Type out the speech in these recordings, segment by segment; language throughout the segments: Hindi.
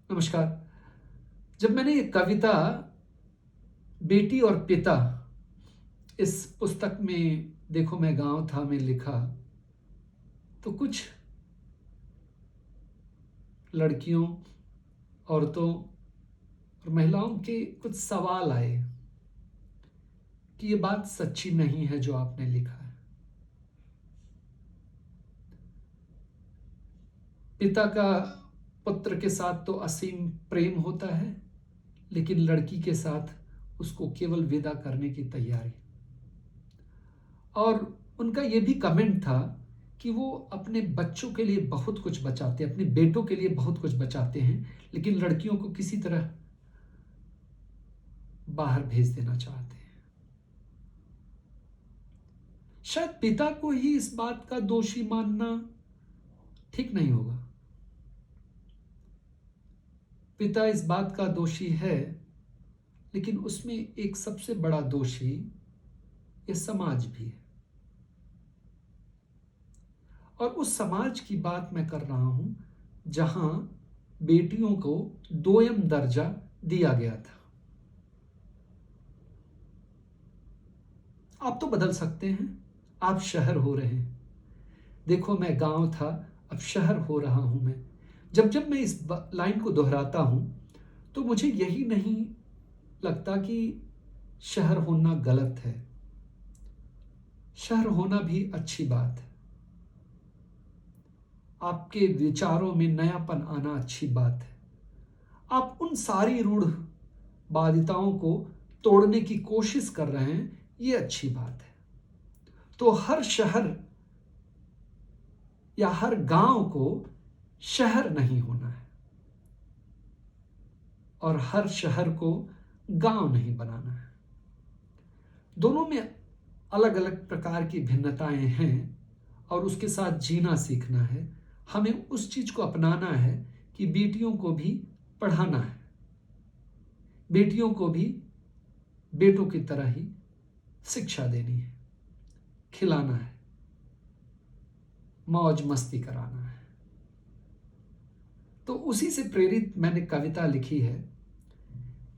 नमस्कार। जब मैंने ये कविता बेटी और पिता इस पुस्तक में देखो मैं गाँव था में लिखा, तो कुछ लड़कियों, औरतों और महिलाओं के कुछ सवाल आए कि ये बात सच्ची नहीं है जो आपने लिखा है। पिता का पुत्र के साथ तो असीम प्रेम होता है, लेकिन लड़की के साथ उसको केवल विदा करने की तैयारी। और उनका ये भी कमेंट था कि वो अपने बच्चों के लिए बहुत कुछ बचाते हैं, अपने बेटों के लिए बहुत कुछ बचाते हैं, लेकिन लड़कियों को किसी तरह बाहर भेज देना चाहते हैं। शायद पिता को ही इस बात का दोषी मानना ठीक नहीं होगा। पिता इस बात का दोषी है, लेकिन उसमें एक सबसे बड़ा दोषी ये समाज भी है। और उस समाज की बात मैं कर रहा हूं जहां बेटियों को दोयम दर्जा दिया गया था। आप तो बदल सकते हैं, आप शहर हो रहे हैं। देखो मैं गांव था, अब शहर हो रहा हूं मैं। जब जब मैं इस लाइन को दोहराता हूं तो मुझे यही नहीं लगता कि शहर होना गलत है। शहर होना भी अच्छी बात है। आपके विचारों में नयापन आना अच्छी बात है। आप उन सारी रूढ़ बाध्यताओं को तोड़ने की कोशिश कर रहे हैं, ये अच्छी बात है। तो हर शहर या हर गांव को शहर नहीं होना है और हर शहर को गांव नहीं बनाना है। दोनों में अलग अलग प्रकार की भिन्नताएं हैं और उसके साथ जीना सीखना है। हमें उस चीज को अपनाना है कि बेटियों को भी पढ़ाना है, बेटियों को भी बेटों की तरह ही शिक्षा देनी है, खिलाना है, मौज मस्ती कराना है। तो उसी से प्रेरित मैंने कविता लिखी है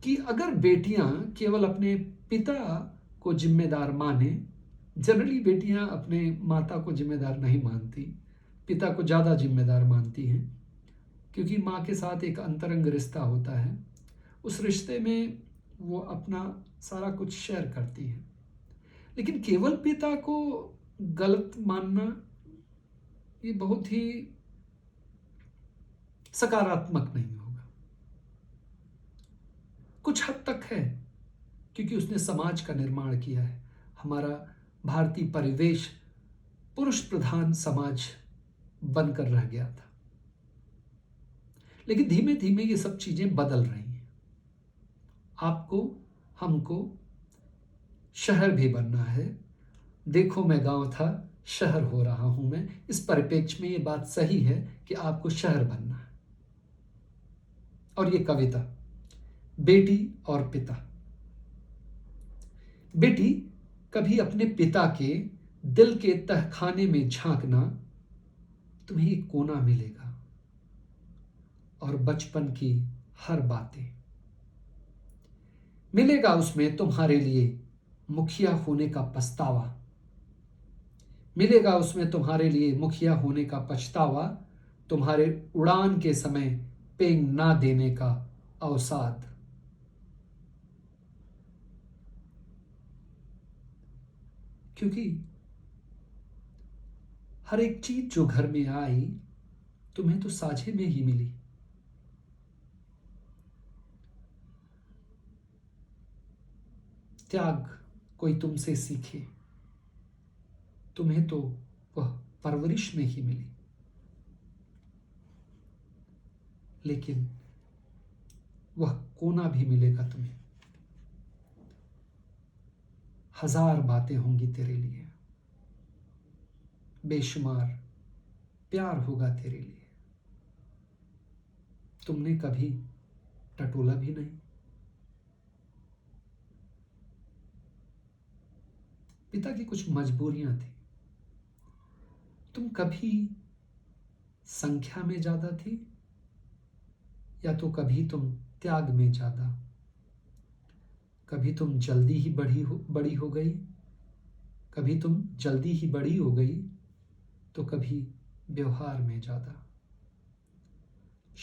कि अगर बेटियां केवल अपने पिता को जिम्मेदार माने, जनरली बेटियां अपने माता को जिम्मेदार नहीं मानती, पिता को ज़्यादा जिम्मेदार मानती हैं, क्योंकि माँ के साथ एक अंतरंग रिश्ता होता है। उस रिश्ते में वो अपना सारा कुछ शेयर करती हैं। लेकिन केवल पिता को गलत मानना ये बहुत ही सकारात्मक नहीं होगा। कुछ हद तक है, क्योंकि उसने समाज का निर्माण किया है। हमारा भारतीय परिवेश पुरुष प्रधान समाज बनकर रह गया था, लेकिन धीमे धीमे ये सब चीजें बदल रही हैं। आपको, हमको शहर भी बनना है। देखो मैं गांव था, शहर हो रहा हूं मैं। इस परिप्रेक्ष्य में ये बात सही है कि आपको शहर बनना है। और ये कविता बेटी और पिता। बेटी, कभी अपने पिता के दिल के तहखाने में झांकना, तुम्हें एक कोना मिलेगा और बचपन की हर बातें मिलेगा उसमें। तुम्हारे लिए मुखिया होने का पछतावा मिलेगा उसमें, तुम्हारे लिए मुखिया होने का पछतावा, तुम्हारे उड़ान के समय पेंग ना देने का अवसाद। क्योंकि हर एक चीज जो घर में आई तुम्हें तो साझे में ही मिली। त्याग कोई तुमसे सीखे, तुम्हें तो वह परवरिश में ही मिली। लेकिन वह कोना भी मिलेगा तुम्हें। हजार बातें होंगी तेरे लिए, बेशुमार प्यार होगा तेरे लिए। तुमने कभी टटोला भी नहीं। पिता की कुछ मजबूरियां थी। तुम कभी संख्या में ज्यादा थी या तो कभी तुम त्याग में ज़्यादा, कभी तुम जल्दी ही बड़ी हो गई, कभी तुम जल्दी ही बड़ी हो गई, तो कभी व्यवहार में ज़्यादा।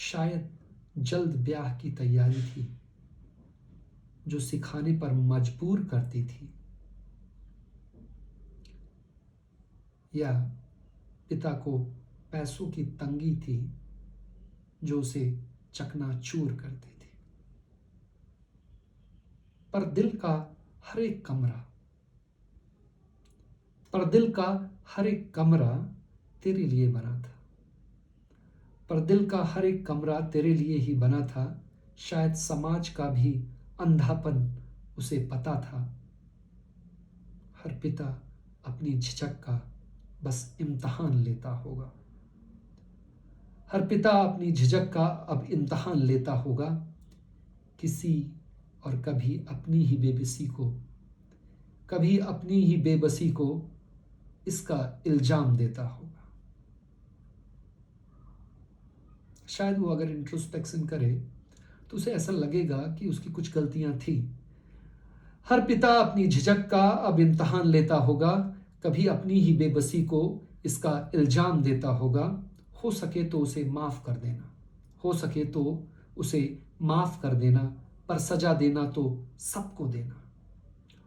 शायद जल्द ब्याह की तैयारी थी जो सिखाने पर मजबूर करती थी, या पिता को पैसों की तंगी थी जो उसे चकनाचूर करती थी। पर दिल का हर एक कमरा, पर दिल का हर एक कमरा तेरे लिए बना था, पर दिल का हर एक कमरा तेरे लिए ही बना था। शायद समाज का भी अंधापन उसे पता था। हर पिता अपनी झिझक का बस इम्तहान लेता होगा, हर पिता अपनी झिझक का अब इम्तहान लेता होगा। किसी और कभी अपनी ही बेबसी को, कभी अपनी ही बेबसी को इसका इल्जाम देता होगा। शायद वो अगर इंट्रोस्पेक्शन करे तो उसे ऐसा लगेगा कि उसकी कुछ गलतियां थी। हर पिता अपनी झिझक का अब इम्तहान लेता होगा, कभी अपनी ही बेबसी को इसका इल्जाम देता होगा। हो सके तो उसे माफ कर देना, हो सके तो उसे माफ कर देना, पर सजा देना तो सबको देना।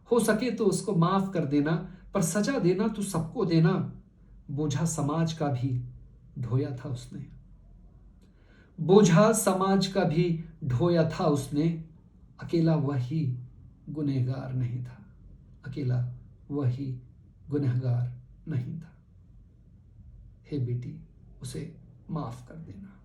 हो सके तो उसको माफ कर देना, पर सजा देना तो सबको देना। बोझा समाज का भी ढोया था उसने, बोझा समाज का भी ढोया था उसने। अकेला वही गुनहगार नहीं था, अकेला वही गुनहगार नहीं था। हे बेटी, उसे माफ कर देना।